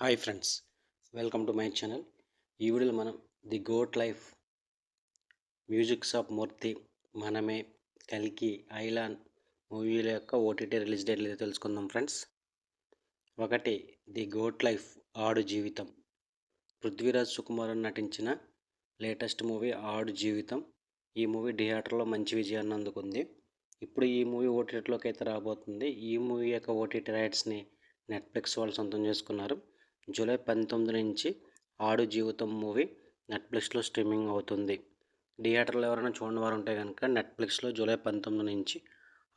Hi friends, welcome to my channel. ఈ వీడియోలో మనం the goat life, music shop Murthy, Manamey, కల్కి, ఐలాన్ మూవీల యొక్క ఓటీటీ రిలీజ్ డేట్లు ఏదో తెలుసుకుందాం ఫ్రెండ్స్. ఒకటి, ది గోట్ లైఫ్ ఆడు జీవితం. పృథ్వీరాజ్ సుకుమారన్ నటించిన లేటెస్ట్ మూవీ ఆడు జీవితం. ఈ మూవీ థియేటర్లో మంచి విజయాన్ని అందుకుంది. ఇప్పుడు ఈ మూవీ ఓటీటీలోకి అయితే రాబోతుంది. ఈ మూవీ యొక్క ఓటీటీ రైట్స్ని నెట్ఫ్లిక్స్ వాళ్ళు సొంతం చేసుకున్నారు. జూలై 19 నుంచి ఆడు జీవితం మూవీ నెట్ఫ్లిక్స్లో స్ట్రీమింగ్ అవుతుంది. థియేటర్లో ఎవరైనా చూడని వారు ఉంటే కనుక నెట్ఫ్లిక్స్లో జూలై 19 నుంచి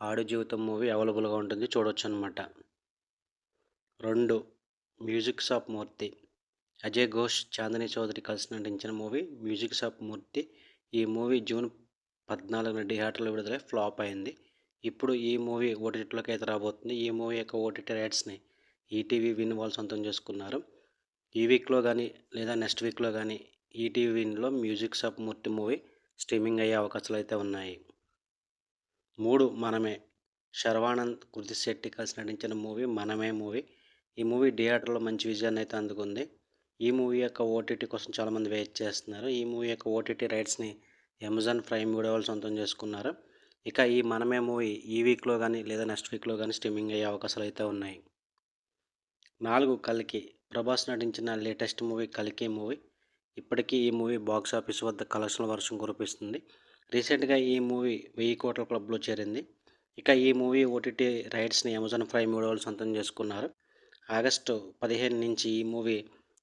ఆడు జీవితం మూవీ అవైలబుల్గా ఉంటుంది, చూడవచ్చు అనమాట. 2, మ్యూజిక్స్ ఆఫ్ మూర్తి. అజయ్ ఘోష్, చాందిని చౌదరి కలిసి నటించిన మూవీ మ్యూజిక్స్ ఆఫ్ మూర్తి. ఈ మూవీ జూన్ 14న థియేటర్లో విడుదలై ఫ్లాప్ అయింది. ఇప్పుడు ఈ మూవీ ఓటీటీలోకి అయితే రాబోతుంది. ఈ మూవీ యొక్క ఓటీటీ రైట్స్ని ఈటీవీ విన్ వాళ్ళు సొంతం చేసుకున్నారు. ఈ వీక్లో కానీ లేదా నెక్స్ట్ వీక్లో కానీ ఈటీవీ విన్లో music shop Murthy movie streaming అయ్యే అవకాశాలు అయితే ఉన్నాయి. 3, మనమే. శర్వానంద్, కృతి శెట్టి కలిసి నటించిన మూవీ మనమే మూవీ. ఈ మూవీ థియేటర్లో మంచి విజయాన్ని అయితే అందుకుంది. ఈ మూవీ యొక్క ఓటీటీ కోసం చాలామంది వెయిట్ చేస్తున్నారు. ఈ మూవీ యొక్క ఓటీటీ రైట్స్ని అమెజాన్ ప్రైమ్ వీడియో వాళ్ళు సొంతం చేసుకున్నారు. ఇక ఈ మనమే మూవీ ఈ వీక్లో కానీ లేదా నెక్స్ట్ వీక్లో కానీ స్ట్రీమింగ్ అయ్యే అవకాశాలు అయితే ఉన్నాయి. 4, కల్కి. ప్రభాస్ నటించిన లేటెస్ట్ మూవీ కల్కి మూవీ. ఇప్పటికీ ఈ మూవీ బాక్స్ ఆఫీస్ వద్ద కలెక్షన్ల వర్షం కురిపిస్తుంది. రీసెంట్గా ఈ మూవీ 1000 కోట్ల క్లబ్లో చేరింది. ఇక ఈ మూవీ ఓటీటీ రైట్స్ని అమెజాన్ ప్రైమ్ వీడియో వాళ్ళు సొంతం చేసుకున్నారు. ఆగస్టు 15 నుంచి ఈ మూవీ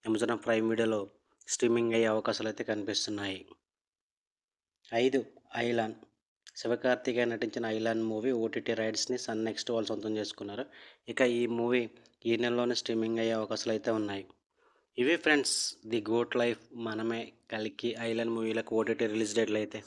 అమెజాన్ ప్రైమ్ వీడియోలో స్ట్రీమింగ్ అయ్యే అవకాశాలు అయితే కనిపిస్తున్నాయి. 5, ఐలాన్. శివకార్తికేయ నటించిన ఐలాన్ మూవీ ఓటీటీ రైట్స్ని సన్ నెక్స్ట్ వాళ్ళు సొంతం చేసుకున్నారు. ఇక ఈ మూవీ ఈ నెలలోనే స్ట్రీమింగ్ అయ్యే అవకాశాలు అయితే ఉన్నాయి. ఇవి ఫ్రెండ్స్ ది గోట్ లైఫ్, మనమే, కల్కి, ఐలాన్ మూవీలకు ఓటీటీ రిలీజ్ డేట్లు అయితే.